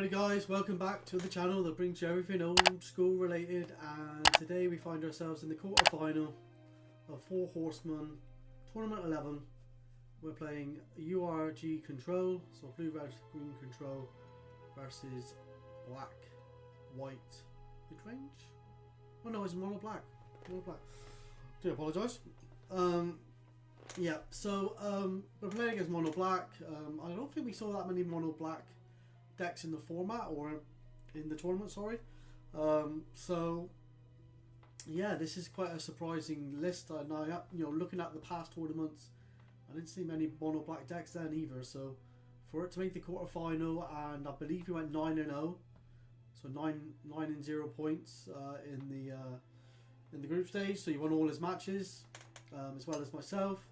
Alrighty guys, welcome back to the channel that brings you everything old school related, and today we find ourselves in the quarter-final of 4 Horsemen Tournament 11. We're playing URG Control, so blue, red, green control versus black, white, mid-range? Oh no, it's mono black. Mono black. Do apologise. Yeah, so we're playing against mono black. I don't think we saw that many mono black decks in the format or in the tournament, sorry. So yeah, this is quite a surprising list. And I, looking at the past tournaments, I didn't see many mono black decks then either. So for it to make the quarterfinal, and I believe we went 9-0, so 9-0 points in the group stage. So he won all his matches, as well as myself.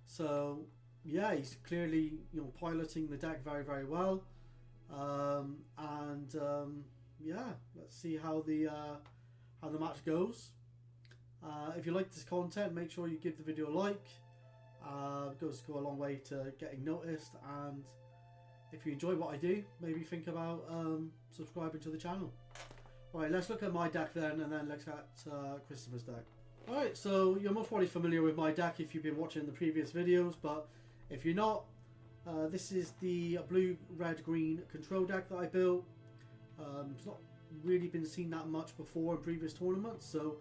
So yeah, he's clearly piloting the deck very, very well. Yeah, let's see how the match goes. If you like this content, make sure you give the video a like. It goes a long way to getting noticed, and if you enjoy what I do, maybe think about subscribing to the channel. Alright, let's look at my deck then, and then look at Christopher's deck. Alright, so you're most probably familiar with my deck if you've been watching the previous videos, but if you're not, this is the blue, red, green control deck that I built. It's not really been seen that much before in previous tournaments, so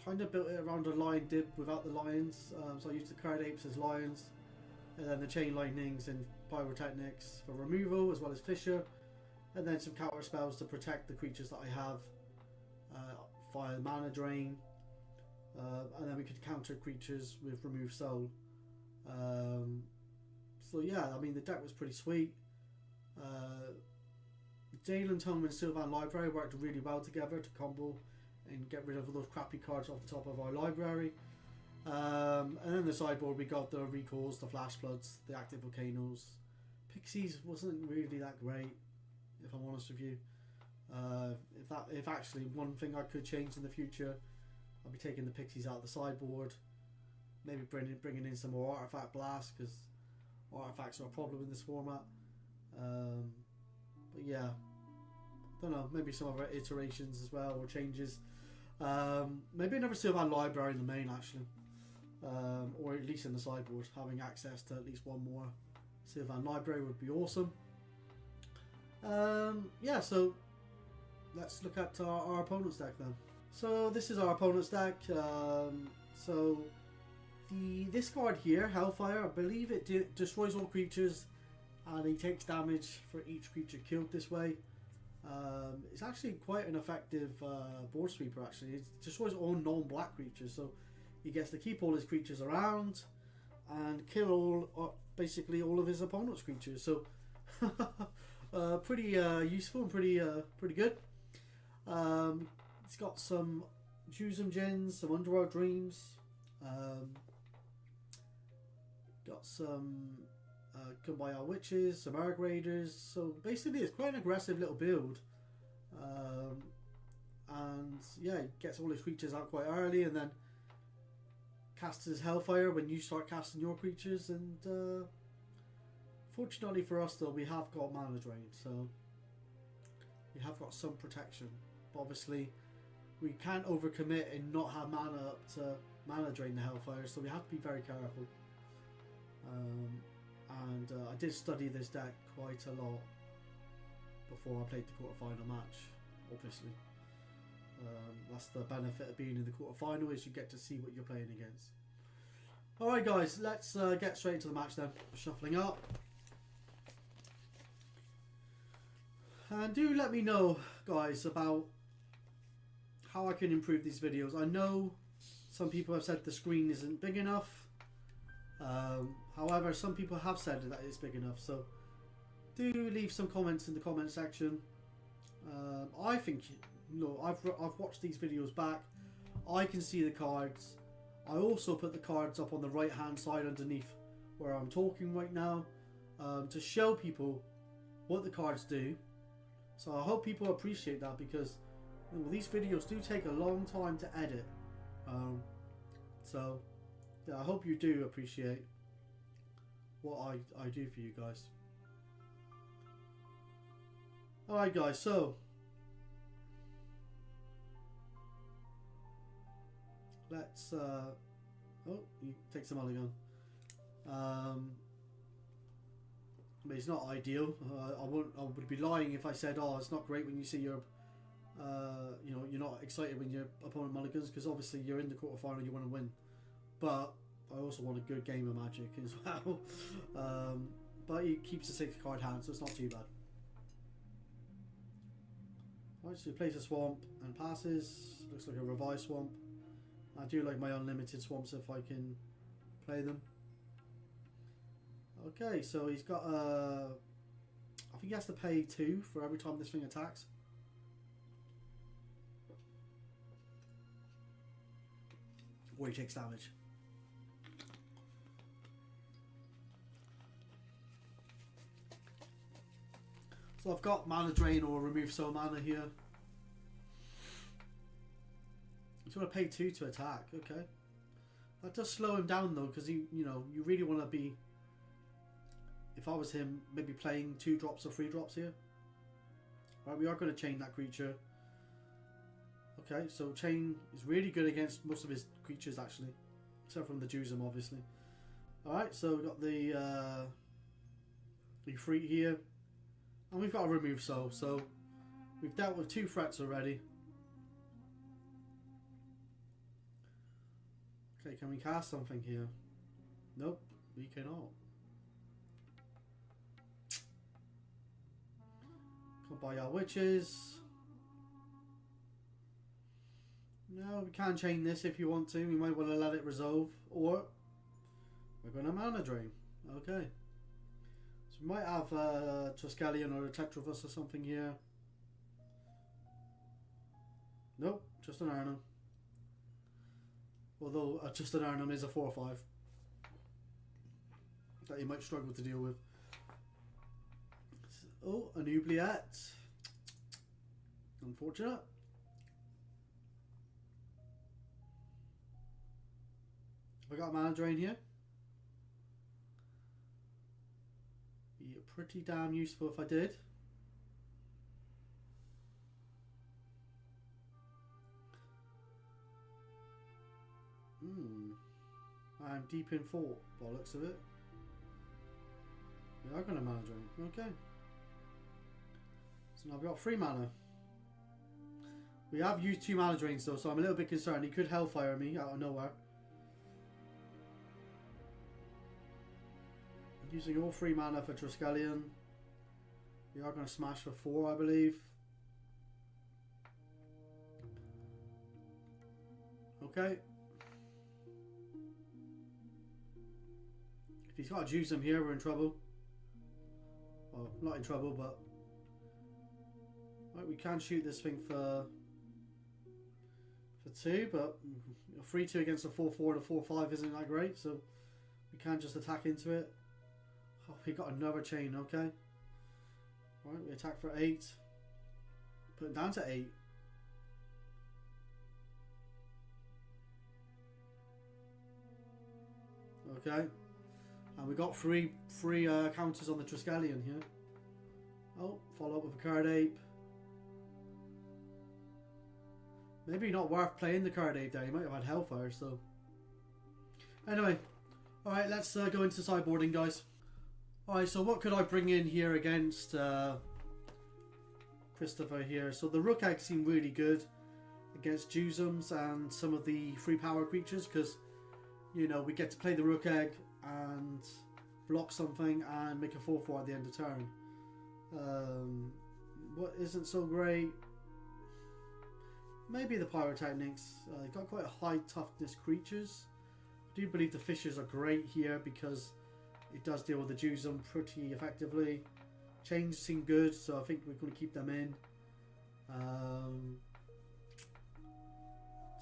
kind of built it around a lion dip without the lions. So I used the card apes as lions, and then the chain lightnings and pyrotechnics for removal, as well as Fisher, and then some counter spells to protect the creatures that I have. Fire mana drain, and then we could counter creatures with remove soul. So yeah, I mean the deck was pretty sweet. Singleton and Sylvan Library worked really well together to combo and get rid of all those crappy cards off the top of our library. And then the sideboard, we got the recalls, the flash floods, the active volcanoes. Pixies wasn't really that great, if I'm honest with you. If actually one thing I could change in the future, I'll be taking the Pixies out of the sideboard. Maybe bringing in some more artifact blasts, because artifacts are a problem in this format. But yeah, don't know, maybe some other iterations as well, or changes. Maybe another Sylvan Library in the main actually, or at least in the sideboard. Having access to at least one more Sylvan Library would be awesome. Yeah, so let's look at our opponent's deck then. So this is our opponent's deck. So this card here, Hellfire, I believe it destroys all creatures, and he takes damage for each creature killed this way. It's actually quite an effective board sweeper. Actually, it destroys all non-black creatures, so he gets to keep all his creatures around and kill basically all of his opponent's creatures. So pretty useful and pretty good. It's got some Jusum Gens, some Underworld Dreams, got some Kumbaya Witches, some Erg Raiders. So basically it's quite an aggressive little build. And yeah, he gets all his creatures out quite early, and then casts his Hellfire when you start casting your creatures. And fortunately for us though, we have got mana drain, so we have got some protection. But obviously we can't overcommit and not have mana up to mana drain the Hellfire, so we have to be very careful. I did study this deck quite a lot before I played the quarterfinal match, obviously. That's the benefit of being in the quarterfinal, is you get to see what you're playing against. Alright guys, let's get straight into the match then. Shuffling up. And do let me know, guys, about how I can improve these videos. I know some people have said the screen isn't big enough. However, some people have said that it's big enough, so do leave some comments in the comment section. I think, I've watched these videos back. I can see the cards. I also put the cards up on the right hand side underneath where I'm talking right now, to show people what the cards do. So I hope people appreciate that, because these videos do take a long time to edit. So yeah, I hope you do appreciate what I do for you guys. Alright guys, so let's oh, you take some mulligan. But it's not ideal. I would be lying if I said, oh, it's not great when you see your you know, you're not excited when your opponent mulligans, because obviously you're in the quarterfinal, you want to win. But I also want a good game of Magic as well. But he keeps a 6-card hand, so it's not too bad. Alright, so he plays a swamp and passes. Looks like a revised swamp. I do like my unlimited swamps if I can play them. Okay, so he's got I think he has to pay 2 for every time this thing attacks. Or he takes damage. So I've got mana drain or remove soul mana here. He's going to pay 2 to attack. Okay, that does slow him down though, because you know, you really want to be. If I was him, maybe playing 2 drops or 3 drops here. Right, we are going to chain that creature. Okay, so chain is really good against most of his creatures actually, except from the Juzum obviously. Alright, so we've got the Efreet here. And we've got a remove soul, so we've dealt with 2 threats already. Okay, can we cast something here? Nope, we cannot. Come by our witches. No, we can chain this if you want to. We might want to let it resolve, or we're going to mana drain. Okay. So we might have a Triskelion or a Tetravus or something here. Nope, just an Arnhem. Although just an Arnhem is a 4/5 that you might struggle to deal with. Oh, an Oubliette. Unfortunate. Have I got a mana drain here? Be pretty damn useful if I did. I'm deep in thought, bollocks of it. We are going to mana drain. Okay. So now I've got 3 mana. We have used 2 mana drains though, so I'm a little bit concerned. He could Hellfire me out of nowhere. Using all 3 mana for Triskelion. We are going to smash for 4, I believe. Okay. If he's got to juice him here, we're in trouble. Well, not in trouble, but right, we can shoot this thing for 2, but a 3/2 against a 4/4 and a 4/5 isn't that great, so we can just attack into it. Oh, we got another chain, okay. Right, we attack for 8. Put it down to 8. Okay. And we got three counters on the Triskelion here. Oh, follow up with a Card Ape. Maybe not worth playing the Card Ape there. He might have had Hellfire, so. Anyway. Alright, let's go into sideboarding, guys. Alright, so what could I bring in here against Christopher here? So the Rook Egg seemed really good against Juzums and some of the free power creatures, because, you know, we get to play the Rook Egg and block something and make a 4/4 at the end of turn. What isn't so great? Maybe the Pyrotechnics. Got quite a high toughness creatures. I do believe the Fishers are great here because it does deal with the Juzum pretty effectively. Chains seem good, so I think we're going to keep them in.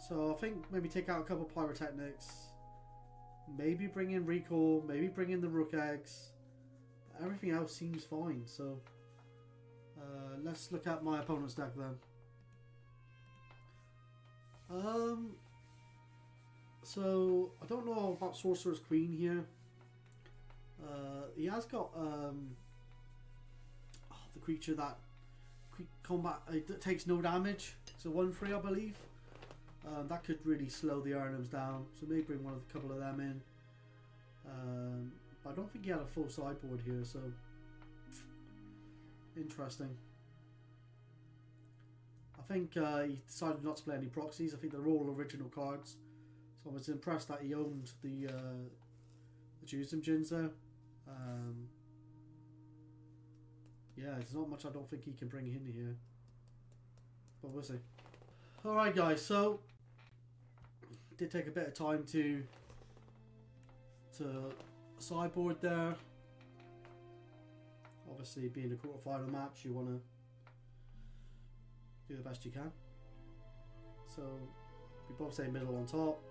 So I think maybe take out a couple Pyrotechnics. Maybe bring in Recall, maybe bring in the Rook Eggs. Everything else seems fine, so let's look at my opponent's deck then. So I don't know about Sorcerer's Queen here. He has got the creature that combat. It takes no damage. It's a 1-3, I believe. That could really slow the Arnhems down. So maybe bring a couple of them in. I don't think he had a full sideboard here, so interesting. I think he decided not to play any proxies. I think they're all original cards. So I was impressed that he owned the Jusum Gins there. Yeah, there's not much I don't think he can bring in here. But we'll see. Alright guys, so it did take a bit of time to sideboard there. Obviously being a quarter-final match, you want to do the best you can. So we both say middle on top.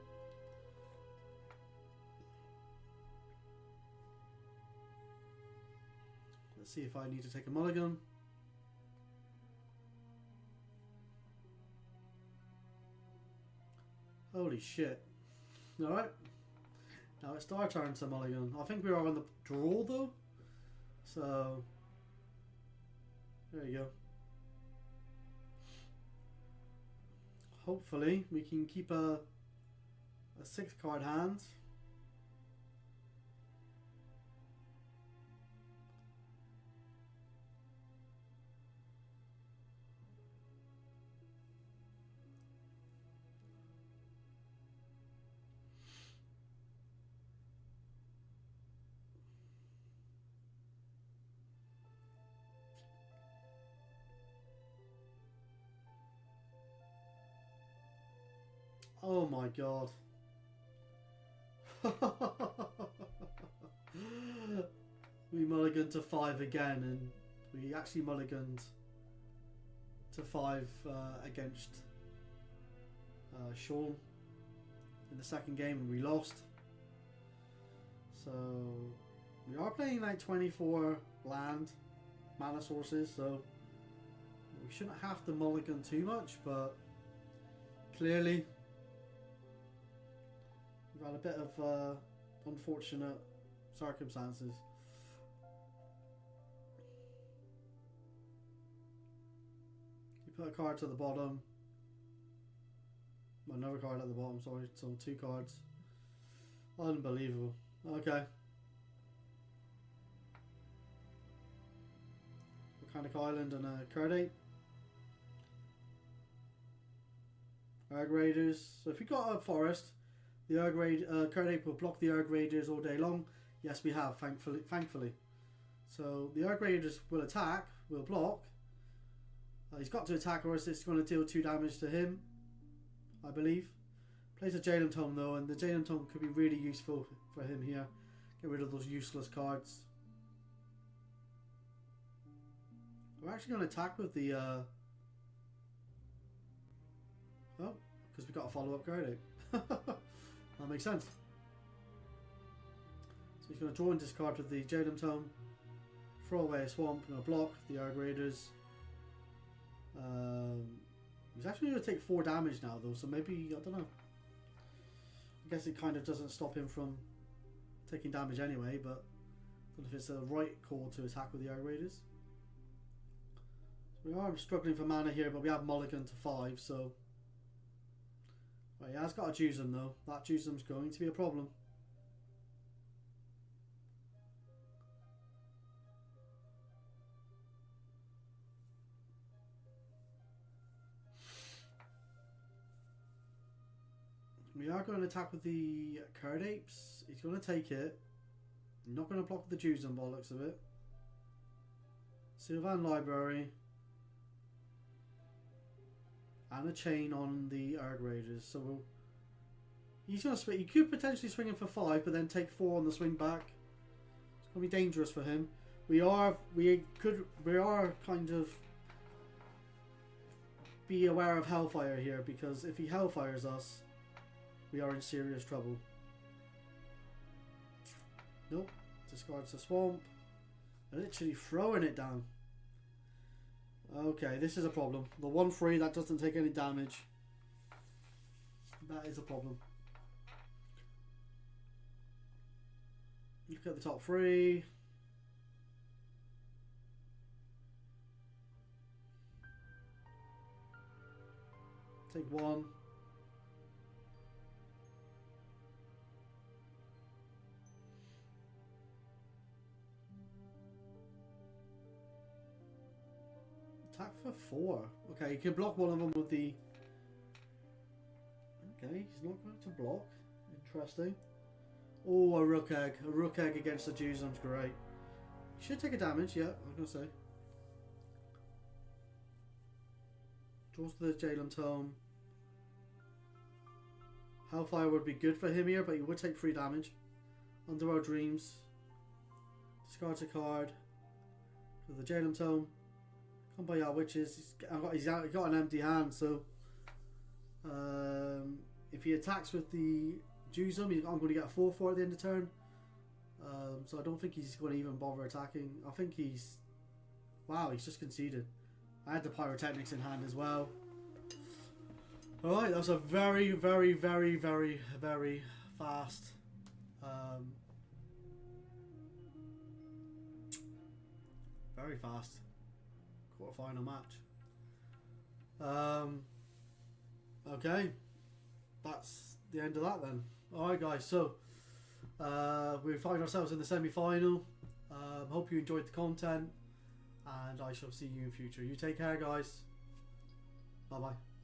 Let's see if I need to take a mulligan. Holy shit. Alright. Now it's our turn to mulligan. I think we are on the draw though. So there you go. Hopefully we can keep a 6-card hand. Oh my god. We mulliganed to 5 again, and we actually mulliganed to 5 against Sean in the second game, and we lost. So we are playing like 24 land mana sources, so we shouldn't have to mulligan too much, but clearly we've had a bit of unfortunate circumstances. You put a card to the bottom. Another card at the bottom, sorry. So 2 cards. Unbelievable. Okay. Volcanic Island and a Cardate. Urg Raiders. So if you've got a forest, the Cardate will block the Urg Raiders all day long. Yes, we have, thankfully. So the Urg Raiders will attack, will block. He's got to attack, or else it's going to deal 2 damage to him, I believe. Plays a Jalem Tome though, and the Jalem Tome could be really useful for him here. Get rid of those useless cards. We're actually going to attack with the oh, because we got a follow-up Cardate. That makes sense. So he's going to draw and discard with the Jalem Tome, throw away a swamp, and block the Urg Raiders. He's actually going to take 4 damage now though, so maybe, I don't know. I guess it kind of doesn't stop him from taking damage anyway, but I don't know if it's the right call to attack with the Urg Raiders. So we are struggling for mana here, but we have mulligan to 5, so... Right, he has got a Jusum though. That Jusum's going to be a problem. We are going to attack with the Cardapes. He's going to take it. Not going to block the Jusum by the looks of it. Sylvan Library. And a chain on the Urg Raiders. So he's going to swing. He could potentially swing him for 5, but then take 4 on the swing back. It's going to be dangerous for him. We are kind of be aware of Hellfire here, because if he Hellfires us, we are in serious trouble. Nope. Discards the swamp. Literally throwing it down. Okay, this is a problem. The 1-3 that doesn't take any damage. That is a problem. Look at the top 3. Take one. Attack for 4. Okay, you can block one of them with the... Okay, he's not going to block. Interesting. Oh, a rook egg. A rook egg against the Juzum's great. Should take a damage, yeah, I'm going to say. Draws the Jalen Tome. Hellfire would be good for him here, but he would take 3 damage. Underworld Dreams. Discards a card. With the Jalen Tome. Come by our witches. He's got an empty hand, so if he attacks with the Juzum, I'm going to get a 4/4 at the end of turn. So I don't think he's going to even bother attacking. I think he's... Wow, he's just conceded. I had the Pyrotechnics in hand as well. Alright, that's a very, very, very, very, very fast very fast quarterfinal match. Okay, that's the end of that then. Alright guys, so we find ourselves in the semi-final. Hope you enjoyed the content, and I shall see you in future. You take care guys. Bye bye.